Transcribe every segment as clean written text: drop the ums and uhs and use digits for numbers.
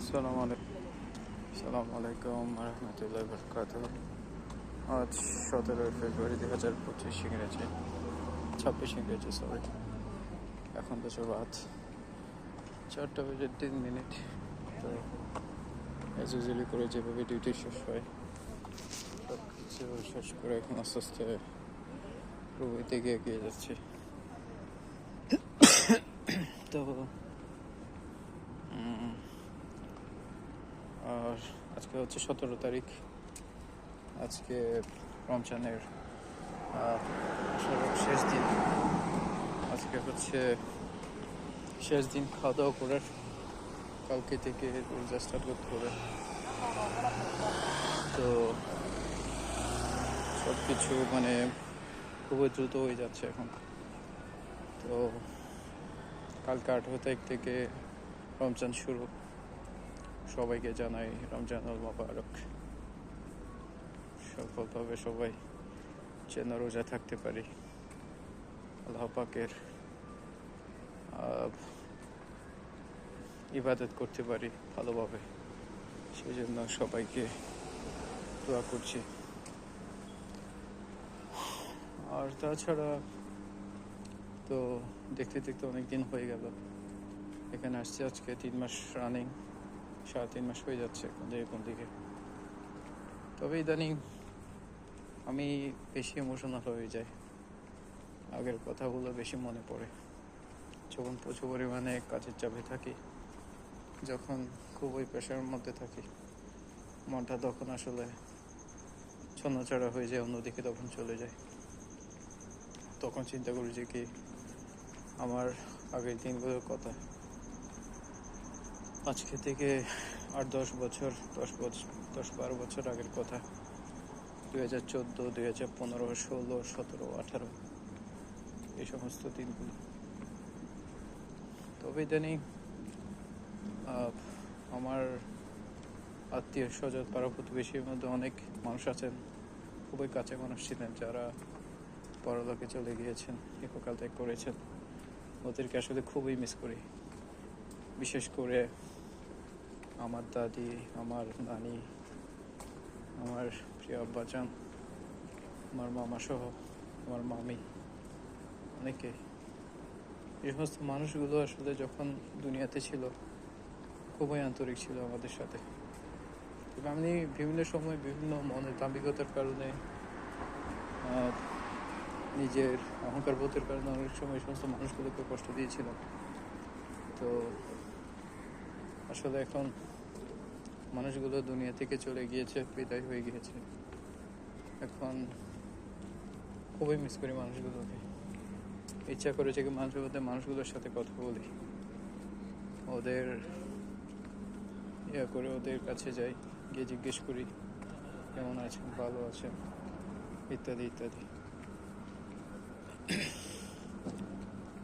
সালামু আলাইকুম রহমতুল্লাহ বরকাত। আজ 17 ফেব্রুয়ারি 2025 ইংরেজি, 26 ইংরেজি সরি। এখন তো রাত 4:03। তো অ্যাজ ইউজুয়ালি করে যেভাবে ডিউটি শেষ হয় সব কিছু শেষ করে এখন আস্তে আস্তে রুমের দিকে এগিয়ে যাচ্ছি। তো আর আজকে হচ্ছে 17 তারিখ। আজকে রমজানের শেষ দিন। আজকে হচ্ছে শেষ দিন, খাওয়া দাওয়া করার। কালকে থেকে রোজা স্টার্ট করতে হবে। তো সব কিছু খুবই দ্রুত হয়ে যাচ্ছে এখন। তো কালকে 18 তারিখ থেকে রমজান শুরু। সবাইকে জানাই রমজানুল মোবারক। সফলভাবে সবাই যেন রোজা থাকতে পারি, আল্লাহ পাকের ইবাদত করতে পারি ভালোভাবে, সেই জন্য সবাইকে দোয়া করছি। আর তাছাড়া তো দেখতে দেখতে অনেক দিন হয়ে গেল এখানে আসছি। আজকে 3 মাস রানিং, 3.5 মাস হয়ে যাচ্ছে কোন দিকে। তবে ইদানিং আমি বেশি ইমোশনাল হয়ে যাই, আগের কথাগুলো বেশি মনে পড়ে। যখন প্রচুর পরিমাণে কাজের চাপে থাকি, যখন খুবই প্রেশারের মধ্যে থাকি, মনটা তখন আসলে ছন্নছাড়া হয়ে যায়, অন্যদিকে তখন চলে যায়। তখন চিন্তা করি যে কি আমার আগের দিনগুলোর কথা। আজকে থেকে 8-10 বছর, 10-12 বছর আগের কথা। 2014, 2015, 16, 17, 18 এই সমস্ত দিনগুলো। তবে ইদানিং আমার আত্মীয় স্বজন, পাড়া প্রতিবেশীর মধ্যে অনেক মানুষ আছেন, খুবই কাছে মানুষ ছিলেন, যারা পরলোকে চলে গিয়েছেন, ইহকাল ত্যাগ করেছেন। ওদেরকে আসলে খুবই মিস করি। বিশেষ করে আমার দাদি, আমার নানি, আমার প্রিয় আব্বাজান, আমার মামা সহ আমার মামি, অনেকে। এই সমস্ত মানুষগুলো আসলে যখন দুনিয়াতে ছিল খুবই আন্তরিক ছিল আমাদের সাথে। তবে আমি বিভিন্ন সময় বিভিন্ন মনের দাম্ভিকতার কারণে, নিজের অহংকার বোধের কারণে অনেক সময় এই সমস্ত মানুষগুলোকে কষ্ট দিয়েছিলাম। তো আসলে এখন মানুষগুলো দুনিয়া থেকে চলে গিয়েছে, বিদায় হয়ে গিয়েছে। এখন খুবই মিস করি মানুষগুলোকে। ইচ্ছা করেছে কি মানুষগুলোর সাথে কথা বলি, ওদের করে ওদের কাছে যাই, গিয়ে জিজ্ঞেস করি কেমন আছেন, ভালো আছেন, ইত্যাদি ইত্যাদি।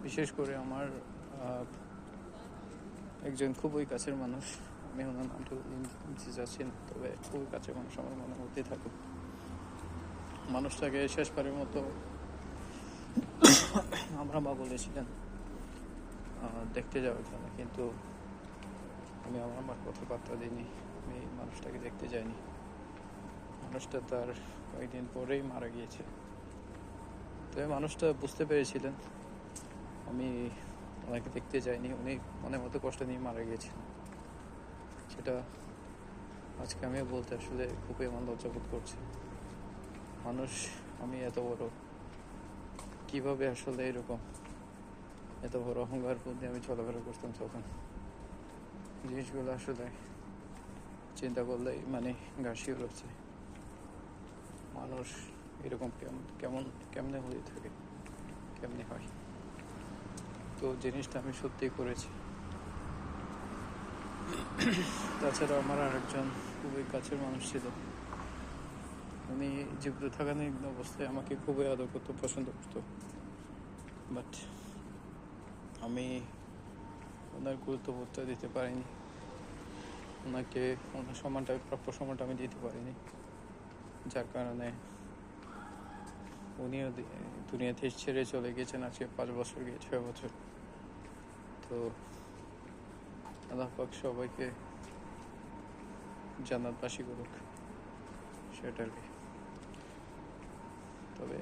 বিশেষ করে আমার একজন খুবই কাছের মানুষ, আমি ওনার নামটা নিতে চাচ্ছি না, তবে খুবই কাছের মানুষ আমার মনের মধ্যেই থাকুক। মানুষটাকে শেষবারের মতো আমরা মা বলেছিলেন দেখতে যাওয়ার জন্য, কিন্তু আমি আমার মার কথা বার্তা দিইনি, আমি মানুষটাকে দেখতে যাইনি। মানুষটা তার কয়েকদিন পরেই মারা গিয়েছে। তবে মানুষটা বুঝতে পেরেছিলেন আমি ওনাকে দেখতে যাইনি, উনি মনের মতো কষ্ট নিয়ে মারা গিয়েছিলেন। সেটা আজকে আমিও বলতে আসলে খুবই আমার লজ্জাবোধ করছে। মানুষ, আমি এত বড়, কিভাবে আসলে এরকম এত বড় অহংকার বুদ্ধি আমি চলাফেরা করতাম তখন। জিনিসগুলো আসলে চিন্তা করলেই গা শিউরে। মানুষ এরকম কেমনে হয়ে থাকে, কেমনে হয়। তো জিনিসটা আমি সত্যিই করেছি। তাছাড়া আমার আরেকজন খুবই কাছের মানুষ ছিল, উনি জীবিত থাকালীন অবস্থায় আমাকে খুবই আদর করতো, পছন্দ করতো। বাট আমি ওনার গুরুত্ববোধটা দিতে পারিনি, ওনাকে ওনার প্রাপ্য সম্মানটা আমি দিতে পারিনি, যার কারণে উনিও দুনিয়াতে ছেড়ে চলে গিয়েছেন আজকে 5 বছর গিয়ে 6 বছর। তো আল্লাহ পাক সবাইকে জান্নাতবাসী করুক, সেটা আর কি। তবে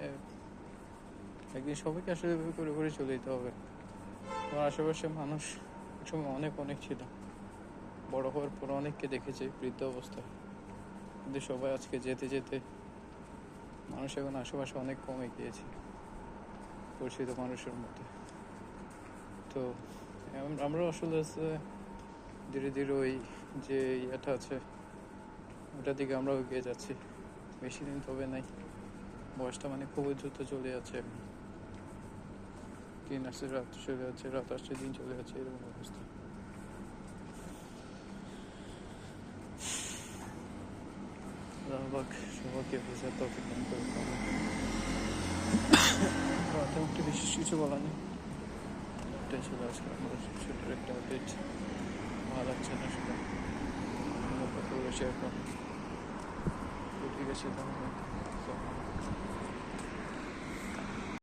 একদিন সবাইকে আসলে এভাবে করে করে চলে যেতে হবে। আমার আশেপাশে মানুষ একসময় অনেক অনেক ছিল, বড় হওয়ার পর অনেককে দেখেছি বৃদ্ধ অবস্থায়, কিন্তু সবাই আজকে যেতে যেতে মানুষ এখন আশেপাশে অনেক কমে গিয়েছে পরিচিত মানুষের মধ্যে। তো আমরা আসলে ধীরে ধীরে ওই যে ইয়েটা আছে ওটার দিকে আমরাও এগিয়ে যাচ্ছি। বেশি দিন তবে নাই, বয়সটা মানে খুবই দ্রুত চলে যাচ্ছে। দিন আসছে রাত চলে যাচ্ছে, রাত আসছে দিন চলে যাচ্ছে, এরকম অবস্থা। সবাইকে বোঝার তৌফিক দান করুন। একটু বিশেষ কিছু বলা নেই, এটাই ছিল আজকে আমার ছোটোর একটা আপডেট। ভালো লাগছে না সেটা কথা বলে শেয়ার করা। ঠিক আছে তাহলে।